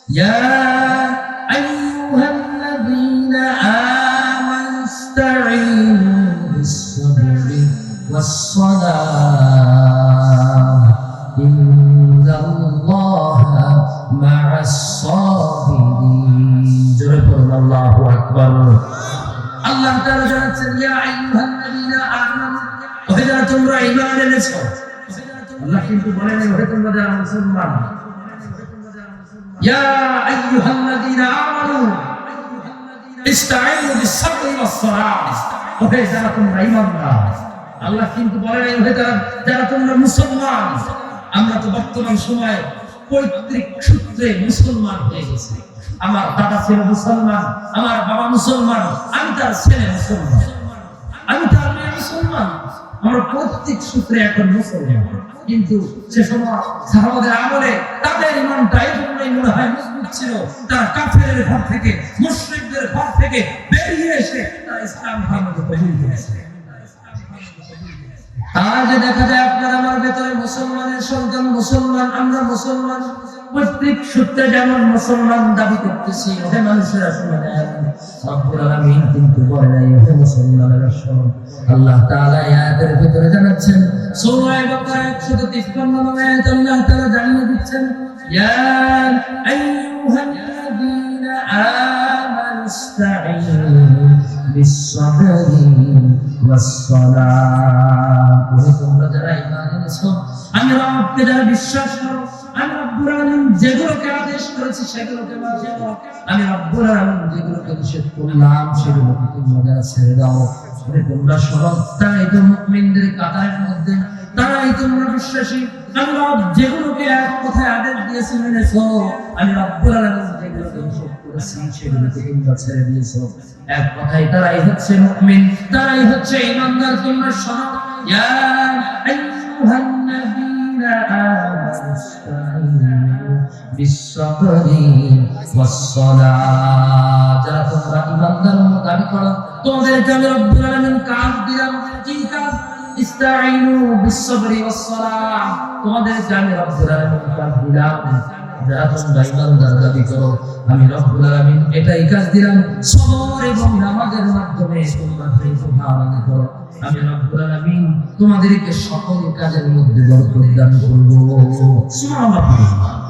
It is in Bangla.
ইয়া আইয়ুহাল্লাযীনা আমানু ইসতাঈনু বিস-সাবরি ওয়াস-সালাহ ইন্নাল্লাহা মা'আস-সাবিরিন। জোরে বলুন আল্লাহু আকবার। আল্লাহ তাআলা জানাচ্ছেন, ইয়া আইয়ুহাল্লাযীনা আমানু, ওহে যারা তোমরা ঈমান এনেছো। আল্লাহ কিন্তু বলেন, ওহে তোমরা যারা মুসলমান। ইয়া আইয়ুহাল্লাযীনা আমানু ইসতাঈনু বিস-সাবরি ওয়াস-সালাহ, ওহে যারা তোমরা ঈমানদার। আল্লাহ কিন্তু বলেন, ওহে যারা তোমরা মুসলমান। আমরা তো বর্তমান সময়ে পৈতৃক সূত্রে মুসলমান হয়ে গেছি। আমার দাদা ছিল মুসলমান, আমার বাবা মুসলমান, আমি তার ছেলে মুসলমান, আমি তার মেয়ে মুসলমান। আমরা পৈতৃক সূত্রে এখন মুসলমান। কিন্তু সে সময় সাহাবাদের আমলে তাদের ঈমানটা এজন্যই মনে হয় মজবুত ছিল, তারা কাফেরের ঘর থেকে, মুশরিকদের ঘর থেকে বেরিয়ে এসে তারা ইসলাম ধর্মকে কবুল করেছে। আজ দেখা যায় আপনার আমার ভেতরে মুসলমানের সন্তান মুসলমান, আমরা মুসলমান, পৈতৃক সূত্রে যেমন মুসলমান দাবি করতেছি, ওহে মানুষেরা শুনে নেন, রব্বুল আলামিন কিন্তু বলে নাই ওহে মুসলমানেরা শোনো। আল্লাহ তাআলা আয়াতের ভিতরে জানাচ্ছেন, সূরা বাকারা 153 নম্বর আয়াত আল্লাহ তাআলা জানিয়ে দিচ্ছেন, ইয়া আইয়ুহাল্লাযীনা আমানু ইসতাঈনু বিস-সাবরি ওয়াস-সালাহ, ওহে তোমরা যারা ঈমান এনেছো, আমি রবকে যারা বিশ্বাস করো, আমি রব্বুল আলামিন যেগুলোকে আদেশ করেছি সেগুলোকে মানো, আমি রব্বুল আলামিন যেগুলোকে নিষেধ করলাম সেগুলোকে তোমরা যারা ছেড়ে দাও, তোমরা শোনো, তারাই তো মুমিনদের কাতারের মধ্যে, তারাই তোমরা বিশ্বাসী। আমি রব যেগুলোকে এক কথায় আদেশ দিয়েছি মেনেছো, আমি রব্বুল আলামিন যেগুলোকে নিষেধ করেছি সেগুলোকে তোমরা ছেড়ে দিয়েছো, এক কথায় তারাই হচ্ছে মুমিন, তারাই হচ্ছে ঈমানদার। তোমরা শোনো, ইয়া আইয়ুহান নাবিয়্যুনা আমানু ইসতাঈনু বিস-সাবরি ওয়াস-সালাহ, যারা তোমরা ঈমানদার দাবি করো, তোমাদেরকে আমি রব্বুল আলামিন কাজ দিলাম। কি কাজ? ইসতাঈনু বিস-সাবরি ওয়াস-সালাহ, তোমাদেরকে আমি রব্বুল আলামিন কাজ দিলাম। যারা তোমরা ঈমানদার দাবি করো, আমি রব্বুল আলামিন এটাই কাজ দিলাম, সবর এবং নামাজের মাধ্যমে তোমরা পালন করো, আমি রব্বুল আলামিন তোমাদেরকে সকল কাজের মধ্যে বরকত দান করব। সুবহানাল্লাহ।